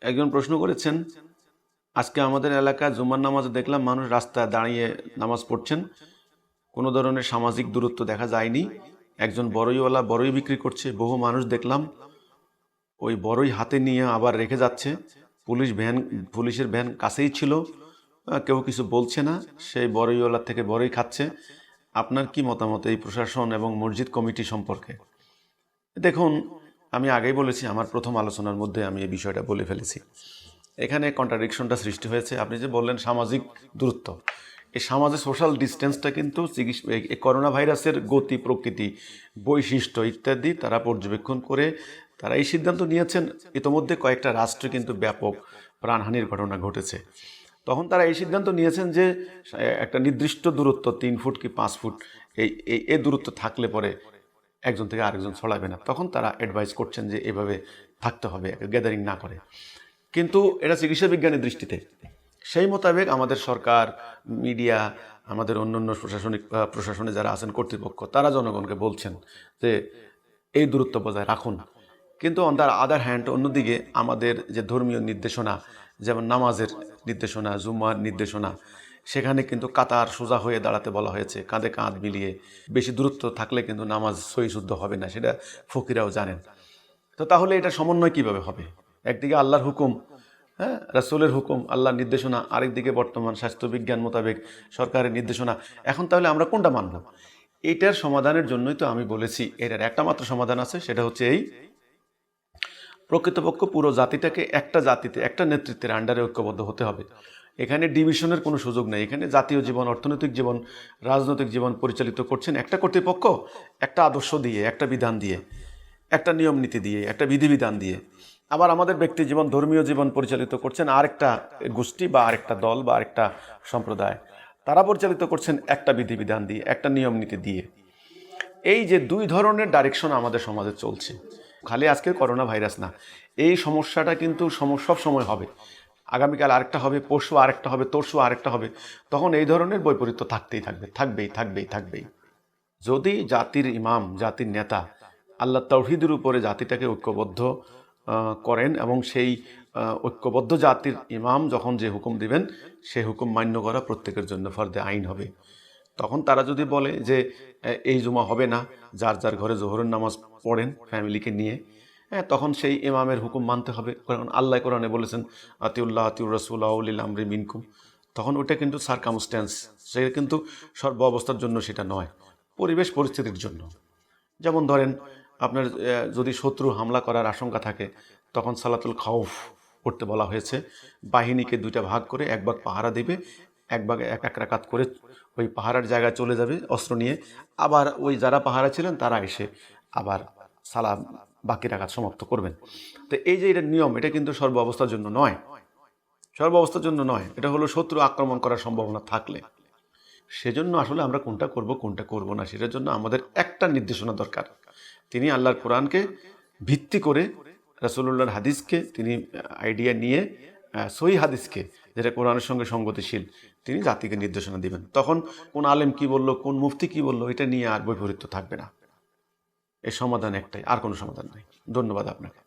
একজন প্রশ্ন করেছেন, আজকে আমাদের এলাকায় জুমার নামাজে দেখলাম মানুষ রাস্তায় দাঁড়িয়ে নামাজ পড়ছেন, কোনো ধরনের সামাজিক দূরত্ব দেখা যায়নি। একজন বড়ইওয়ালা বড়ই বিক্রি করছে, বহু মানুষ দেখলাম ওই বড়ই হাতে নিয়ে আবার রেখে যাচ্ছে। পুলিশের ভ্যান কাছেই ছিল, কেউ কিছু বলছে না, সেই বড়ইওয়ালা থেকে বড়ই খাচ্ছে। আপনার কি মতামত এই প্রশাসন এবং মসজিদ কমিটি সম্পর্কে? দেখুন, আমি আগেই বলেছি, আমার প্রথম আলোচনার মধ্যে আমি এই বিষয়টা বলে ফেলেছি। এখানে কন্ট্রাডিকশনটা সৃষ্টি হয়েছে। আপনি যে বললেন সামাজিক দূরত্ব, এই সামাজিক সোশ্যাল ডিস্টেন্সটা কিন্তু এই করোনা ভাইরাসের গতি, প্রকৃতি, বৈশিষ্ট্য ইত্যাদি তারা পর্যবেক্ষণ করে তারা এই সিদ্ধান্ত নিয়েছেন। ইতোমধ্যে কয়েকটা রাষ্ট্রে কিন্তু ব্যাপক প্রাণহানির ঘটনা ঘটেছে। তখন তারা এই সিদ্ধান্ত নিয়েছেন যে একটা নির্দিষ্ট দূরত্ব 3 ফুট কি 5 ফুট এই দূরত্ব থাকলে পরে একজন থেকে আরেকজন ছড়াবে না। তখন তারা অ্যাডভাইস করছেন যে এভাবে থাকতে হবে, গ্যাদারিং না করে। কিন্তু এটা চিকিৎসা বিজ্ঞানের দৃষ্টিতে সেই মোতাবেক আমাদের সরকার, মিডিয়া, আমাদের অন্যান্য প্রশাসনে যারা আছেন কর্তৃপক্ষ, তারা জনগণকে বলছেন যে এই দূরত্ব বজায় রাখুন। কিন্তু অন দ্য আদার হ্যান্ড, অন্যদিকে আমাদের যে ধর্মীয় নির্দেশনা, যেমন নামাজের নির্দেশনা, জুম্মার নির্দেশনা, সেখানে কিন্তু কাতার সোজা হয়ে দাঁড়াতে বলা হয়েছে, কাঁধে কাঁধ মিলিয়ে। বেশি দূরত্ব থাকলে কিন্তু নামাজ সহি শুদ্ধ হবে না, সেটা ফকিরাও জানেন। তো তাহলে এটা সমন্বয় কিভাবে হবে? একদিকে আল্লাহর হুকুম, হ্যাঁ, রাসূলের হুকুম, আল্লাহর নির্দেশনা, আরেকদিকে বর্তমান স্বাস্থ্যবিজ্ঞান মোতাবেক সরকারের নির্দেশনা। এখন তাহলে আমরা কোনটা মানব? এটার সমাধানের জন্যই তো আমি বলেছি এটার একটা মাত্র সমাধান আছে, সেটা হচ্ছে এই, প্রকৃতপক্ষ পুরো জাতিটাকে একটা জাতিতে, একটা নেতৃত্বের আন্ডারে ঐক্যবদ্ধ হতে হবে। এখানে ডিভিশনের কোনো সুযোগ নেই। এখানে জাতীয় জীবন, অর্থনৈতিক জীবন, রাজনৈতিক জীবন পরিচালিত করছেন একটা কর্তৃপক্ষ, একটা আদর্শ দিয়ে, একটা বিধান দিয়ে, একটা নিয়ম নীতি দিয়ে, একটা বিধিবিধান দিয়ে। আবার আমাদের ব্যক্তি জীবন, ধর্মীয় জীবন পরিচালিত করছেন আরেকটা গোষ্ঠী বা আরেকটা দল বা আরেকটা সম্প্রদায়। তারা পরিচালিত করছেন একটা বিধিবিধান দিয়ে, একটা নিয়ম নীতি দিয়ে। এই যে দুই ধরনের ডাইরেকশন আমাদের সমাজে চলছে, খালি আজকে করোনা ভাইরাস না, এই সমস্যাটা কিন্তু সব সময় হবে। আগামীকাল আরেকটা হবে, পরশু আরেকটা হবে, তরশু আরেকটা হবে। তখন এই ধরনের বৈপরীত্য থাকবেই। যদি জাতির ইমাম, জাতির নেতা আল্লাহ তাওহীদের উপরে জাতিটাকে ঐক্যবদ্ধ করেন এবং সেই ঐক্যবদ্ধ জাতির ইমাম যখন যে হুকুম দিবেন, সেই হুকুম মান্য করা প্রত্যেকের জন্য ফরজে আইন হবে। তখন তারা যদি বলে যে এই জুমা হবে না, যার যার ঘরে জোহরের নামাজ পড়েন ফ্যামিলিকে নিয়ে, তখন সেই ইমামের হুকুম মানতে হবে। কারণ আল্লাহ কোরআনে বলেছেন আতিউল্লাহ আতিউর রাসূল আউলিল আমরি মিনকুম। তখন ওটা কিন্তু সারকামস্ট্যান্স, সেটা কিন্তু সর্ব অবস্থার জন্য সেটা নয়, পরিবেশ পরিস্থিতির জন্য। যেমন ধরেন, আপনার যদি শত্রু হামলা করার আশঙ্কা থাকে, তখন সালাতুল খাউফ পড়তে বলা হয়েছে। বাহিনীকে দুইটা ভাগ করে, এক ভাগ পাহারা দেবে, এক ভাগ এক রাকাত করে ওই পাহারার জায়গায় চলে যাবে অস্ত্র নিয়ে। আবার ওই যারা পাহারা ছিলেন তারা এসে আবার সালাম বাকি রাকাত সমাপ্ত করবেন। তো এই যে এটা নিয়ম, এটা কিন্তু সর্ব অবস্থার জন্য নয়। এটা হলো শত্রু আক্রমণ করার সম্ভাবনা থাকলে। সেজন্য আসলে আমরা কোনটা করব না, সেটার জন্য আমাদের একটা নির্দেশনা দরকার। তিনি আল্লাহর কোরআনকে ভিত্তি করে, রাসূলুল্লাহর হাদিসকে তিনি আইডিয়া নিয়ে, সহিহ হাদিসকে যেটা কোরআনের সঙ্গে সঙ্গতিশীল, তিনি জাতিকে নির্দেশনা দিবেন। তখন কোন আলেম কি বলল, কোন মুফতি কি বলল, এটা নিয়ে আর বৈপরীত্য থাকবে না। এর সমাধান একটাই, আর কোনো সমাধান নাই। ধন্যবাদ আপনাকে।